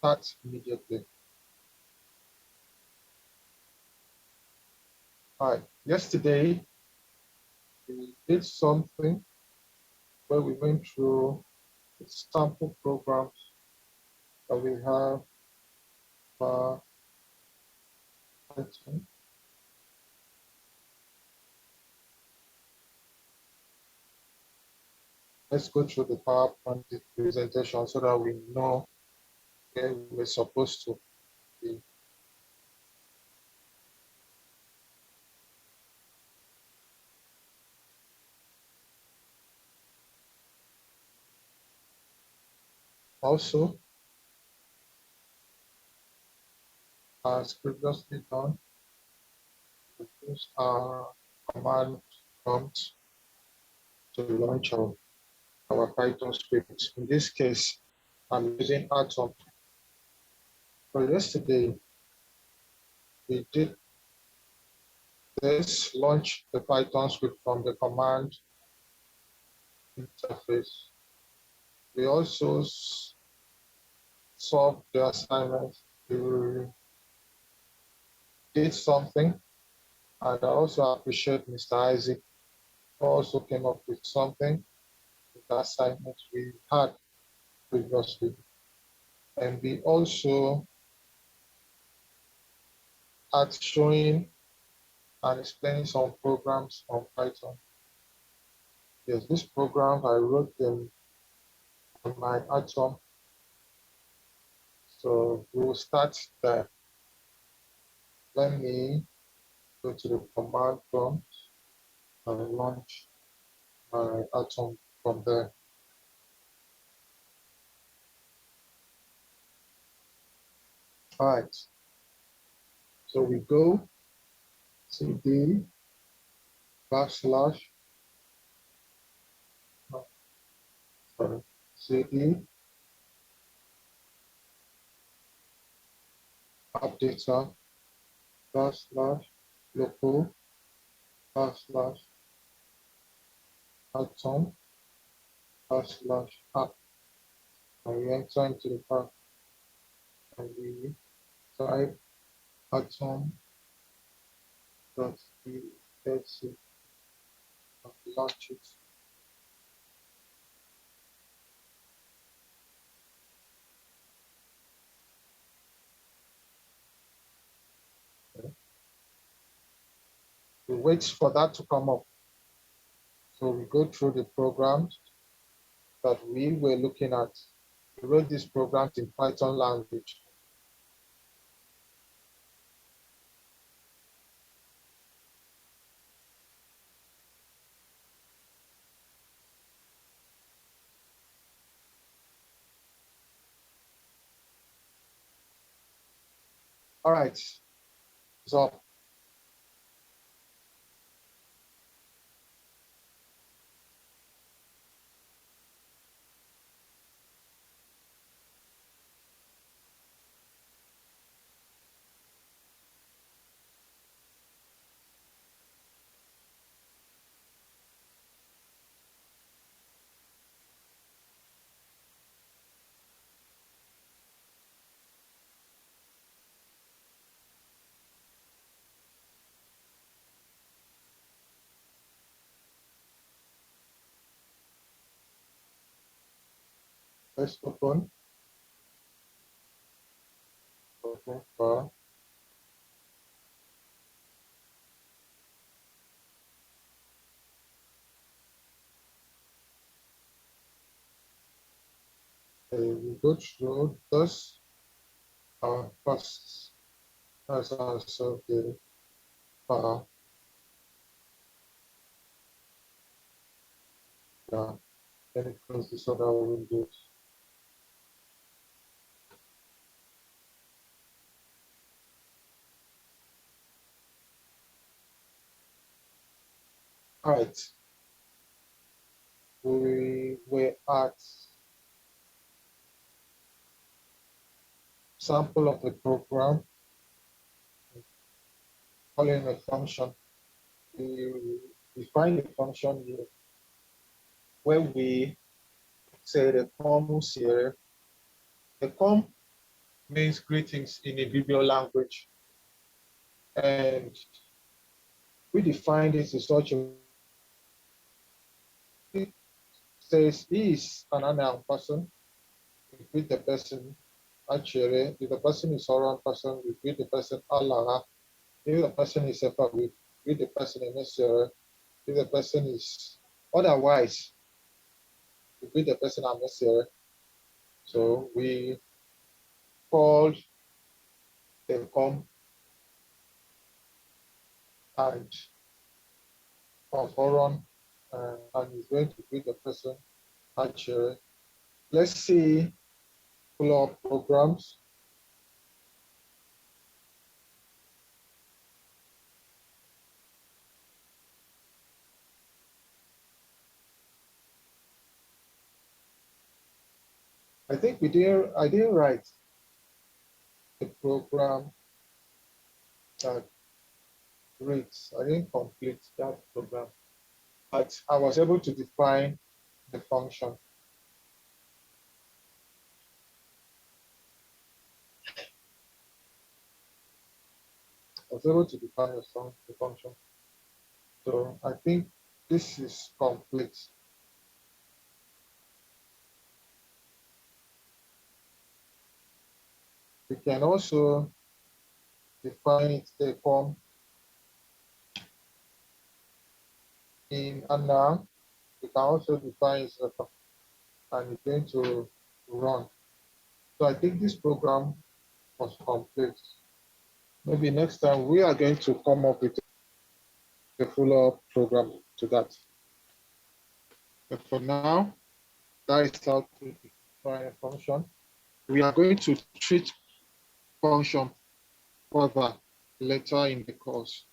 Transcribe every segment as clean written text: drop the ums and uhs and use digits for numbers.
start immediately. All right, yesterday we did something where we went through the sample programs that we have for Python. Let's go through the PowerPoint presentation so that we know where we're supposed to be. Also, as previously done, we use our command prompt to launch our Python script. In this case, I'm using Atom. So yesterday, we did this, launch the Python script from the command interface. We also solved the assignment. We did something, and I also appreciate Mr. Isaac, who also came up with something with the assignment we had previously. And we also had showing and explaining some programs on Python. Yes, this program, I wrote them on my Atom. So we will start there. Let me go to the command prompt and launch my Atom from there. All right. So we go cd backslash, sorry, cd updater backslash local backslash Atom backslash app. And we enter into the path and we type atom.exe and launch it. We wait for that to come up. So we go through the programs that we were looking at. We wrote these programs in Python language. All right, so let's open for we go through this first as also the yeah, then it close this other windows. All right, we were at sample of the program, calling a function. We define the function here where we say the com here. The com means greetings in a Vibrio language. And we define this in such a way, says he is an unknown person, we greet the person Achere. If the person is Oran person, we greet the person Allah. If the person is Sefa, we greet the person Emesere. If the person is otherwise, we greet the person Amesere. So we call them come and of Oran, and he's going to greet the person Achere. Let's see follow-up programs. I think I didn't write the program that reads. I didn't complete that program, but I was able to define the function. I was able to define the function. So I think this is complete. We can also define it a form in Anna. We can also define it and it's going to run. So I think this program was complete. Maybe next time we are going to come up with a follow-up program to that. But for now, that is how to define a function. We are going to treat function further later in the course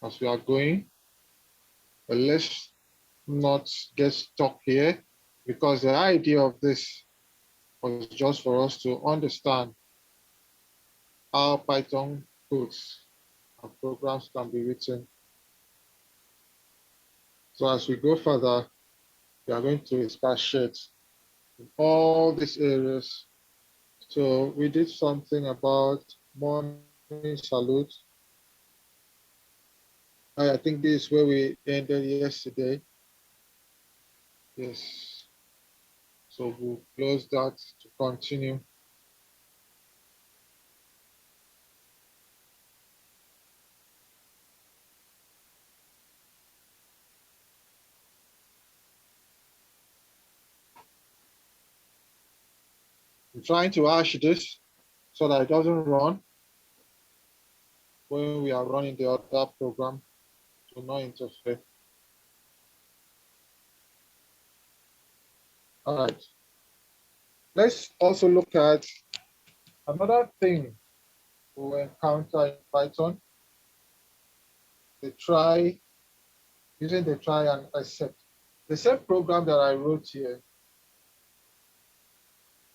as we are going. But let's not get stuck here because the idea of this was just for us to understand how Python codes and programs can be written. So as we go further, we are going to expatiate in all these areas. So we did something about morning salute. I think this is where we ended yesterday. Yes. So we'll close that to continue. I'm trying to hash this so that it doesn't run when we are running the other program to not interfere. All right. Let's also look at another thing we encounter in Python, the try, using the try and except. The same program that I wrote here,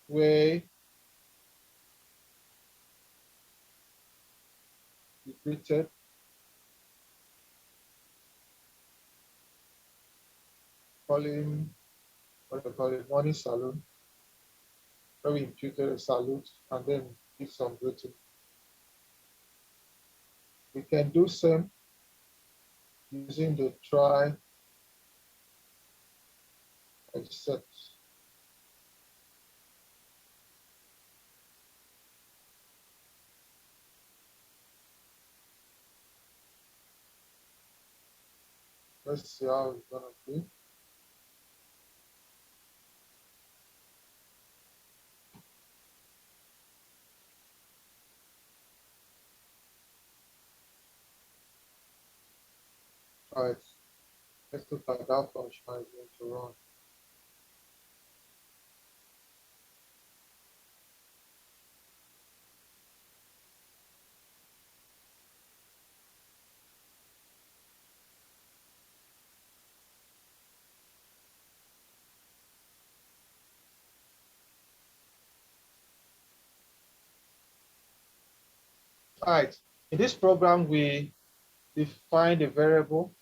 where we created calling what we call it morning salute, where we imputed a salute and then give some greeting. We can do same using the try except. Let's see how it's gonna be. All right, let's look at that function is going to run. All right, in this program, we define a variable,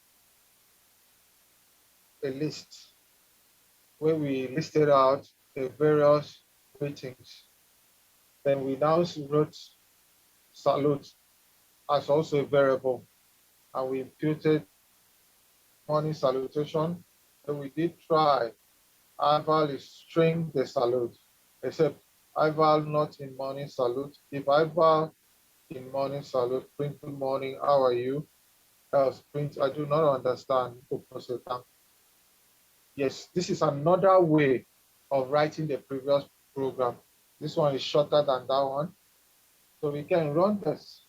a list, where we listed out the various ratings. Then we now wrote salute as also a variable, and we imputed morning salutation. And we did try ival is string the salute, except ival not in morning salute. If ival in morning salute, print good morning, how are you? Else print I do not understand. Yes, this is another way of writing the previous program. This one is shorter than that one. So we can run this.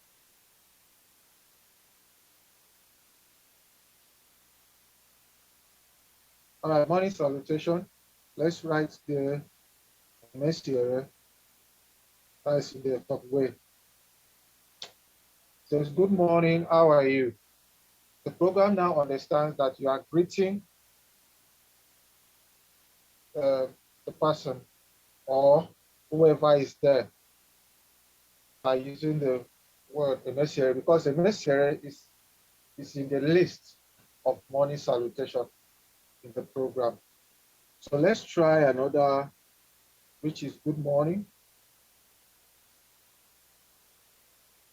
All right, morning salutation. Let's write the message. That's in the top way. Says, good morning, how are you? The program now understands that you are greeting the person or whoever is there by using the word emissary, because emissary is in the list of morning salutation in the program. So let's try another, which is good morning.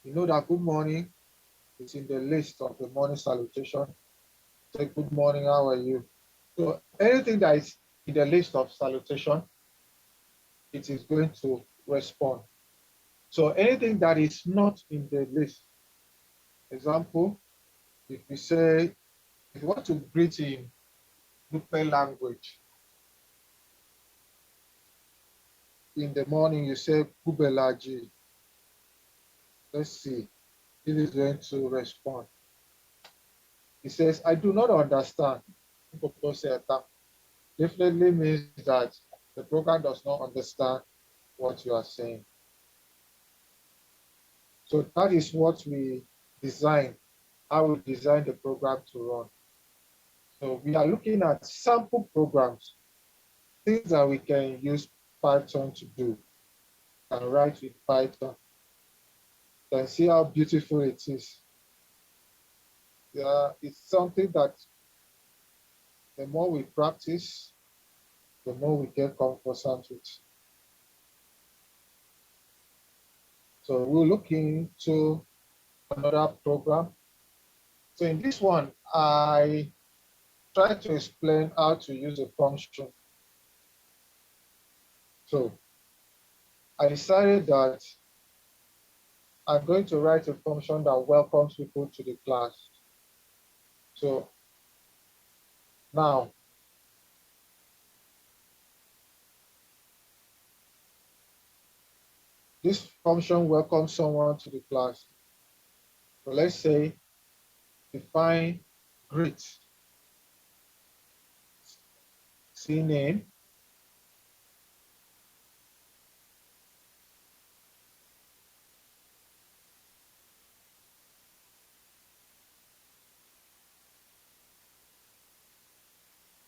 You know that good morning is in the list of the morning salutation. Say good morning, how are you? So anything that is in the list of salutation, it is going to respond. So anything that is not in the list, example, if we say, if you want to greet in Nupe language, in the morning you say Kubelaji. Let's see if it's going to respond. It says, I do not understand. Definitely means that the program does not understand what you are saying. So that is what we design, how we design the program to run. So we are looking at sample programs, things that we can use Python to do and write with Python. You can see how beautiful it is. Yeah, it's something that the more we practice, the more we get conversant with. So we'll look into another program. So in this one, I try to explain how to use a function. So I decided that I'm going to write a function that welcomes people to the class. So now, this function welcomes someone to the class. So let's say define greet, cname,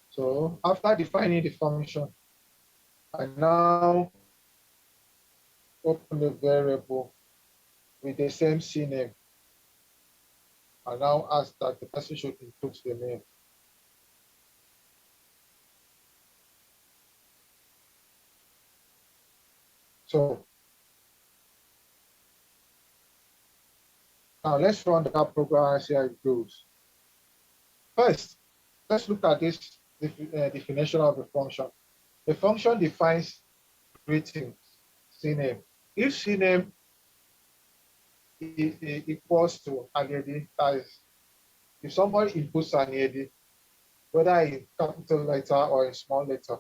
so after defining the function, I now open the variable with the same cname. I now ask that the person should input the name. So now let's run that program and see how it goes. First, let's look at this definition of the function. The function defines greetings, cname. If cname equals to Anyedi, that is, if somebody inputs Anyedi, whether in capital letter or in small letter,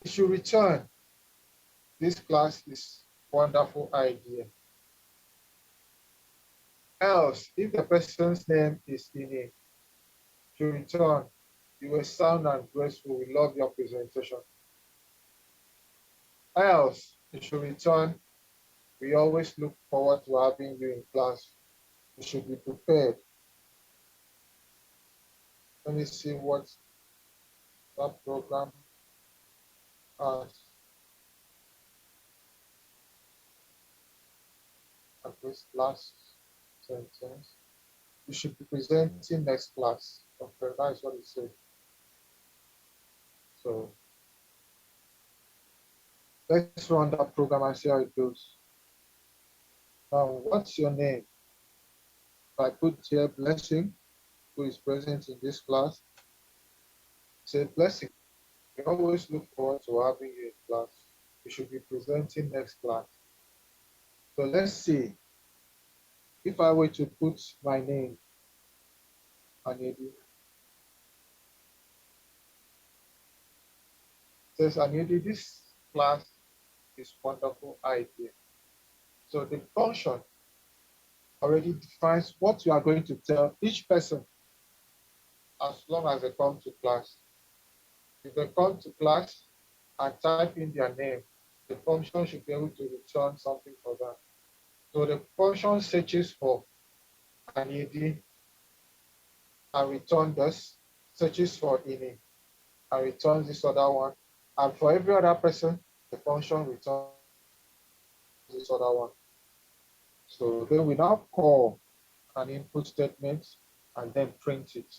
it should return this class is wonderful idea. Else, if the person's name is in it, to return, you were sound and graceful. We love your presentation. Else, you should return. We always look forward to having you in class. You should be prepared. Let me see what that program has at this last sentence. You should be presenting next class. Okay, that is what it says. So Let's run that program and see how it goes. Now, what's your name? If I put here Blessing, who is present in this class, say Blessing. We always look forward to having you in class. You should be presenting next class. So let's see. If I were to put my name, Anedi, says Anedi, this class is wonderful idea. So the function already defines what you are going to tell each person as long as they come to class. If they come to class and type in their name, the function should be able to return something for that. So the function searches for an ED and return this, searches for INI and returns this other one. And for every other person, the function returns this other one. So then we now call an input statement and then print it.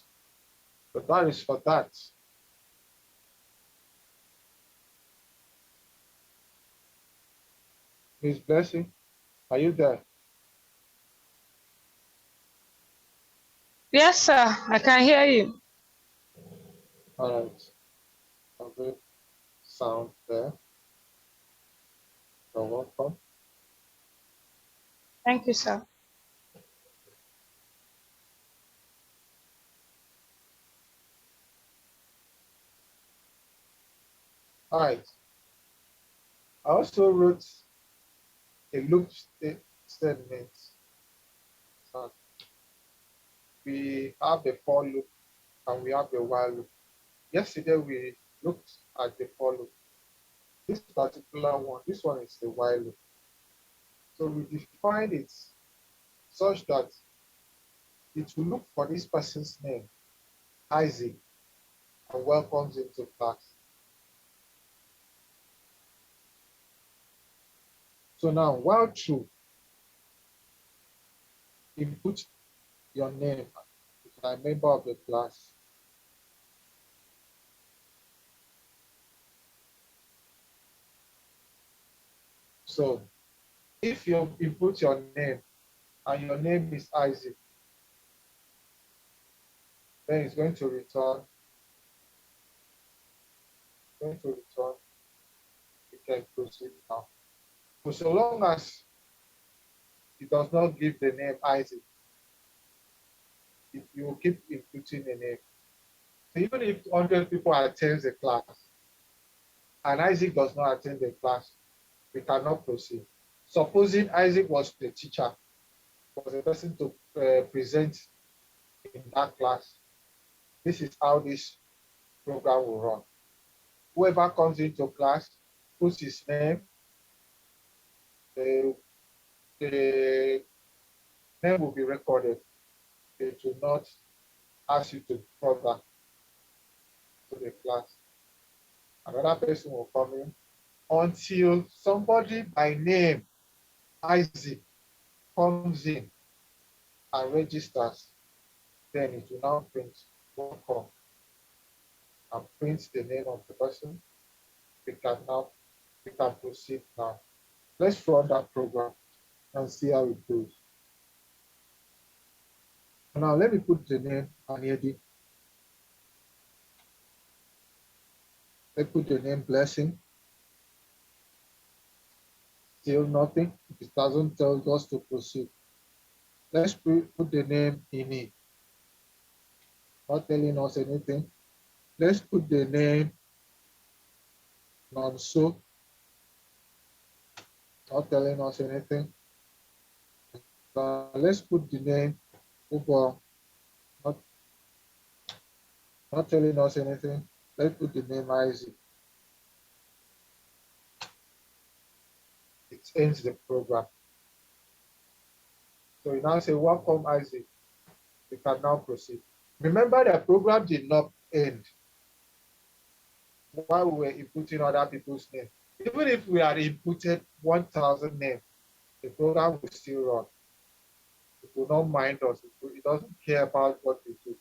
So that is for that. Miss Blessing, are you there? Yes, sir. I can hear you. All right. A good sound there. You're welcome. Thank you, sir. All right. I also wrote a loop statement. So we have the for loop and we have the while loop. Yesterday we looked at the for loop. This particular one, this one is the while loop. So we defined it such that it will look for this person's name, Isaac, and welcomes him to class. So now, while true, input your name if you are a member of the class. So if you input your name and your name is Isaac, then it's going to return, you can proceed now. So long as it does not give the name Isaac, you will keep inputting the name. So even if 100 people attend the class and Isaac does not attend the class, we cannot proceed. Supposing Isaac was the teacher, was the person to present in that class, this is how this program will run. Whoever comes into class, puts his name, the name will be recorded. It will not ask you to further to the class. Another person will come in until somebody by name Isaac comes in and registers. Then it will now print welcome and print the name of the person. We can proceed now. Let's run that program and see how it goes. Now let me put the name Aniedi. Let's put the name Blessing. Still nothing. It doesn't tell us to proceed. Let's put the name Ini. Not telling us anything. Let's put the name Nonso. Not telling us anything. Let's put the name Oboho. Not telling us anything. Let's put the name Isaac. It ends the program. So you now say, welcome Isaac. We can now proceed. Remember the program did not end while we were inputting other people's names. Even if we had inputted 1,000 names, the program will still run. It will not mind us. It doesn't care about what we do.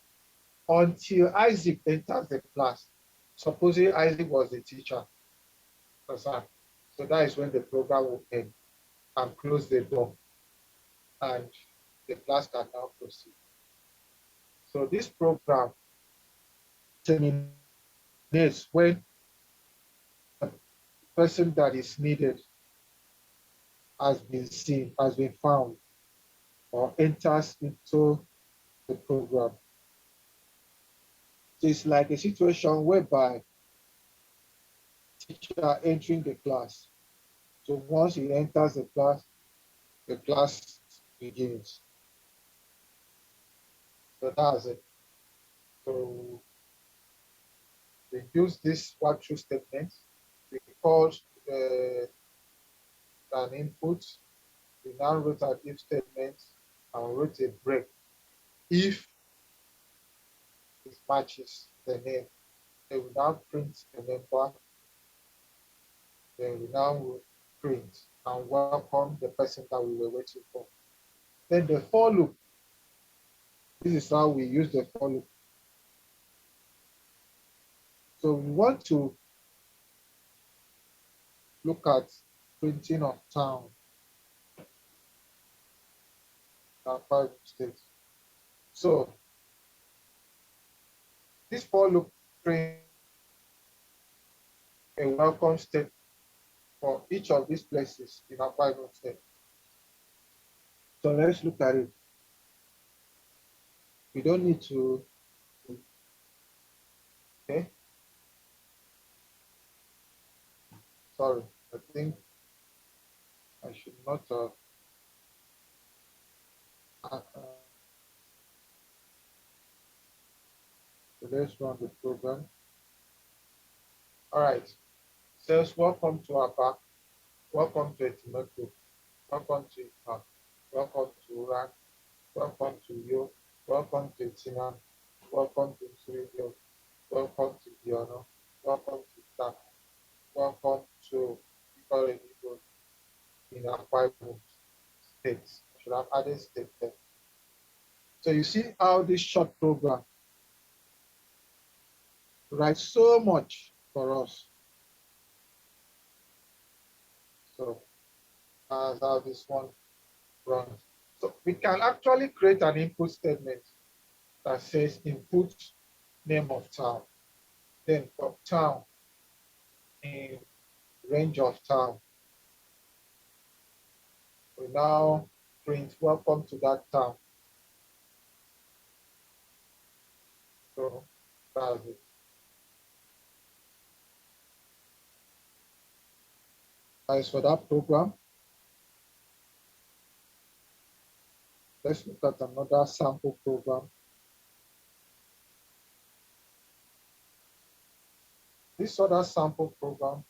Until Isaac enters the class. Supposing Isaac was the teacher. So So that is when the program will end and close the door, and the class can now proceed. So this program terminates when the person that is needed has been seen, has been found, or enters into the program. So it's like a situation whereby teacher entering the class. So once he enters the class begins. So that's it. So we use this walkthrough statement. We called an input. We now wrote an if statement and wrote a break. If it matches the name, then we now print the number. Then we now print and welcome the person that we were waiting for. Then the for loop. This is how we use the for loop. So we want to look at printing of town and 5 states. So this for loop prints a welcome state for each of these places in our 5 state. So let's look at it. We don't need to, okay? Sorry, I think I should not so let's run the program. All right, says welcome to Aba, welcome to Etimeko, welcome to Ipa, welcome to Uran, welcome to Yo, welcome to Tina, welcome to Suriyo, welcome to Diano, welcome to Ta, welcome to Ikore in our 5 states. I should have added state there. So you see how this short program writes so much for us. So that's how this one runs. So we can actually create an input statement that says input name of town. Then for town in range of town, we now print welcome to that town. So that's it. As for that program, let's look at another sample program. This other sample program,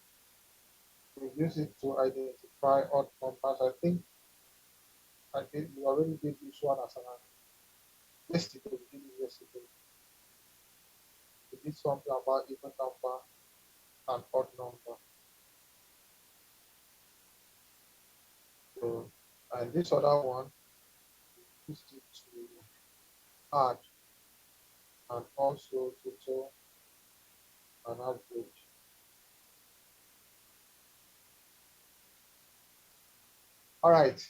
we use it to identify odd numbers. I think we already did this one as an yesterday. We did it yesterday. We did something about even number and odd number. So, and this other one, we used it to add and also total and average. All right,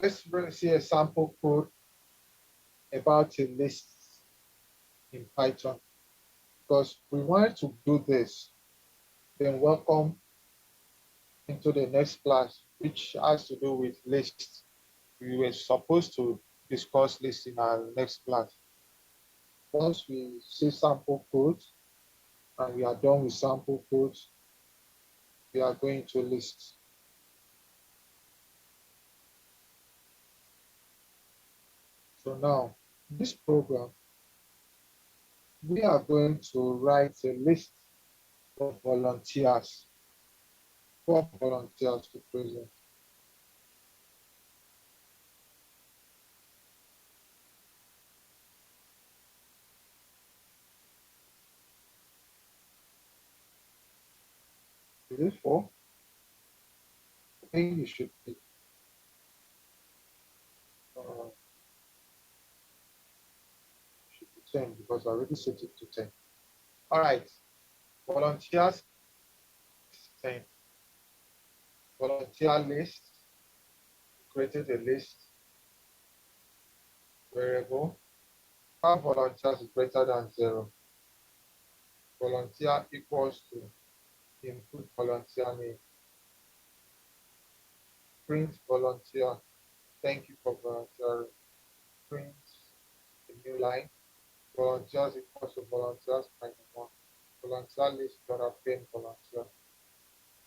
let's see a sample code about a list in Python, because we wanted to do this. Then welcome into the next class, which has to do with lists. We were supposed to discuss lists in our next class. Once we see sample codes and we are done with sample codes, we are going to lists. So now, this program, we are going to write a list of volunteers, 4 volunteers to present. Is it 4? I think it should be. Uh, should be 10 because I already set it to 10. All right, volunteers 10. volunteer list. Created a list variable. Five volunteers is greater than 0. Volunteer equals to input volunteer name. Print volunteer. Thank you for volunteering. Print a new line. Volunteers equals to volunteers minus 1. Volunteer list obtain volunteer.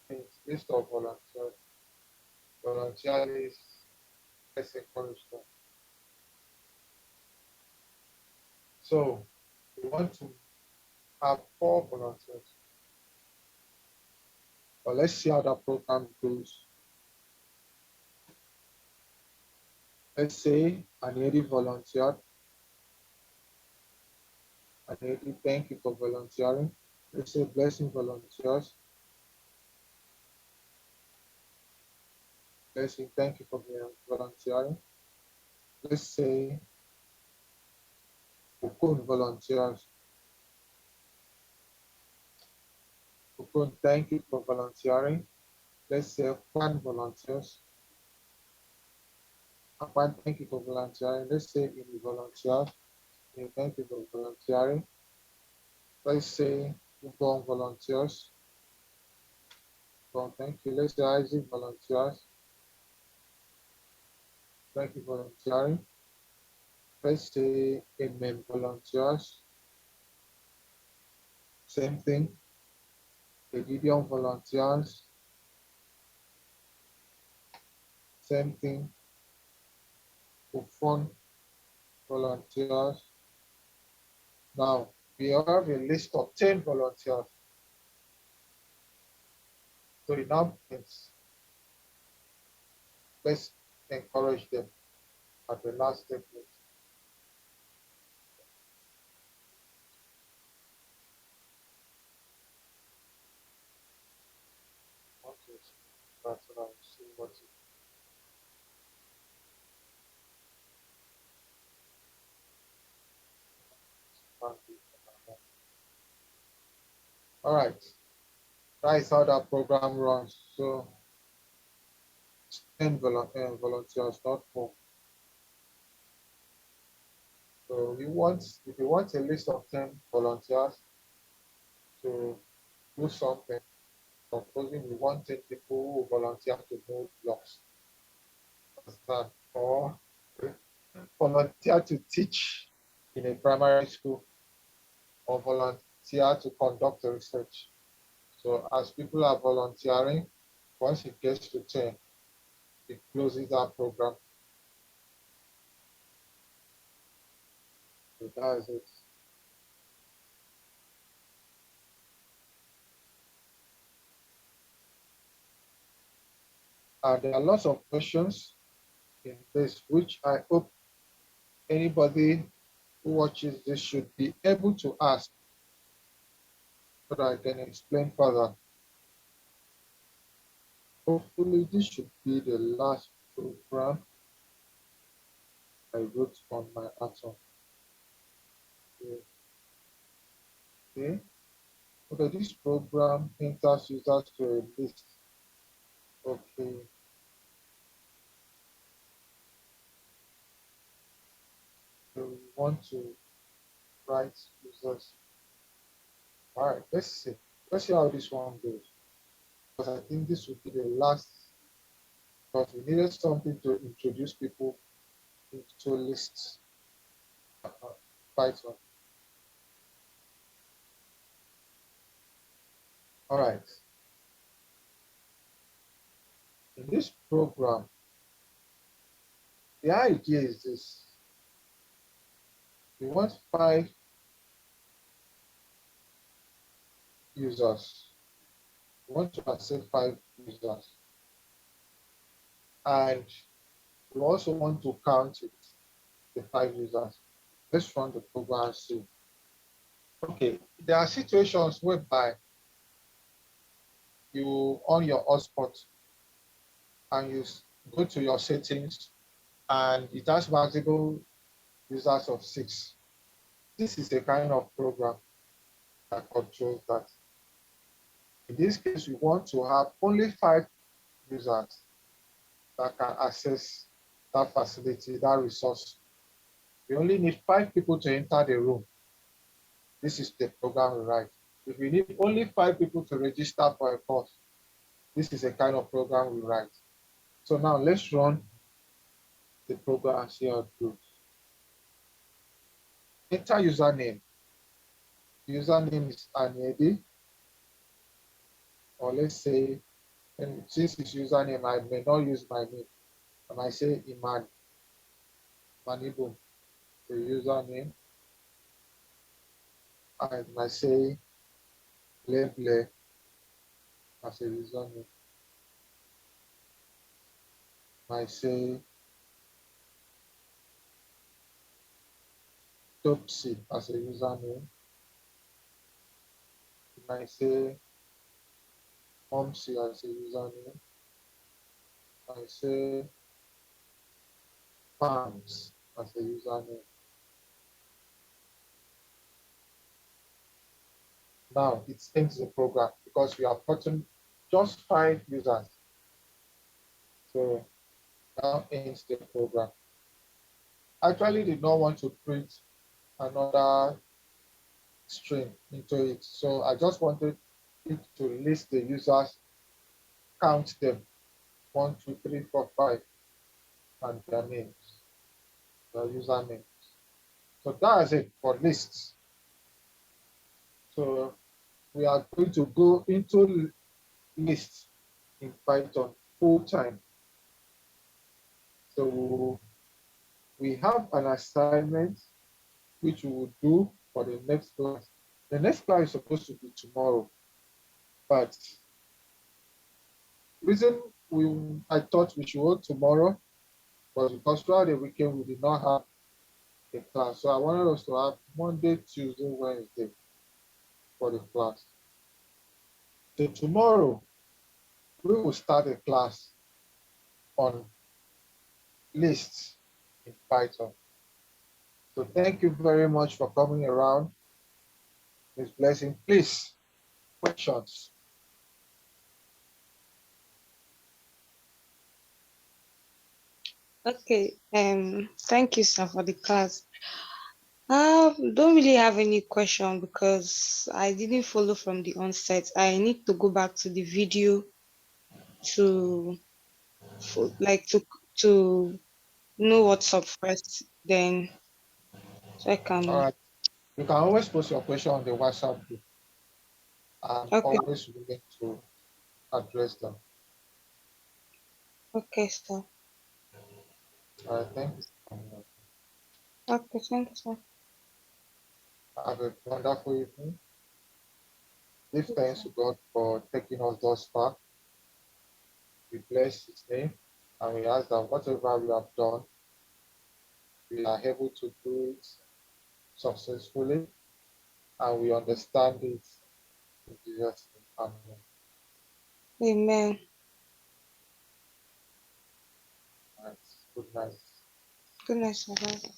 Print list of volunteers. Volunteer list. Let's encourage them. So we want to have 4 volunteers. But let's see how that program goes. Let's say Anedi volunteered. Anedi, thank you for volunteering. Let's say Blessing volunteers. Blessing, thank you for volunteering. Let's say Ukun volunteers. Ukun, thank you for volunteering. Let's say Kwan volunteers. Kwan, thank you for volunteering. Let's say Ini volunteers. Thank you for volunteering. Let's say Ubong volunteers. Ubong, thank you. Let's say Isaac volunteers. Thank you for volunteering. Let's say Amen volunteers. Same thing. The Gideon volunteers. Same thing. Ufon volunteers. Now we have a list of 10 volunteers. So it now means let's encourage them at the last statement. Okay, that's what I will see what it. All right, that is how that program runs. So 10 volunteers, not more. So if you want a list of 10 volunteers to do something, supposing we want 10 people who volunteer to mow blocks, or volunteer to teach in a primary school, or volunteer to conduct a research. So as people are volunteering, once it gets to 10, it closes our program. So that's it. There are lots of questions in this, which I hope anybody who watches this should be able to ask so that I can explain further. Hopefully, this should be the last program I wrote on my atom. Okay. Okay, this program enters users to a list. Okay. So we want to write users. All right, let's see. Let's see how this one goes. Because I think this would be the last, because we needed something to introduce people into lists. Python. All right. In this program, the idea is this. We want 5 users. We want to accept 5 users. And we also want to count it, the 5 users. Let's run the program and see. Okay, there are situations whereby you on your hotspot and you go to your settings and it has maximum users of 6. This is a kind of program that controls that. In this case, we want to have only 5 users that can access that facility, that resource. We only need 5 people to enter the room. This is the program we write. If we need only 5 people to register for a course, this is a kind of program we write. So now let's run the program and see how it goes. Enter username. The username is Anedi, or let's say, and since it's username, I may not use my name. I might say Iman, Manibo, the username. I might say Leble as a username. I might say Topsy as a username. I might say Momsy as a username. I say Palms as a username. Now it ends the program because we have gotten just 5 users. So now ends the program. I actually did not want to print another string into it. So I just wanted it to list the users, count them, 1, 2, 3, 4, 5, and their names, their usernames. So that's it for lists. So we are going to go into lists in Python full time. So we have an assignment which we will do for the next class. The next class is supposed to be tomorrow, but reason I thought we should hold tomorrow was because throughout the weekend we did not have a class. So I wanted us to have Monday, Tuesday, Wednesday for the class. So tomorrow we will start a class on lists in Python. So thank you very much for coming around. Miss Blessing, please, questions. Okay. Thank you, sir, for the class. Don't really have any question because I didn't follow from the onset. I need to go back to the video to like to know what's up first, then so I All can. right. You can always post your question on the WhatsApp group. I'm Okay. always willing to address them. Okay, sir. All right, thank you. Okay, thank you, sir. Have a wonderful evening. Give thanks to God for taking us thus far. We bless His name and we ask that whatever we have done, we are able to do it successfully and we understand it in Jesus' name. Amen. Amen. All right. Good night. Good night, sir. Bye.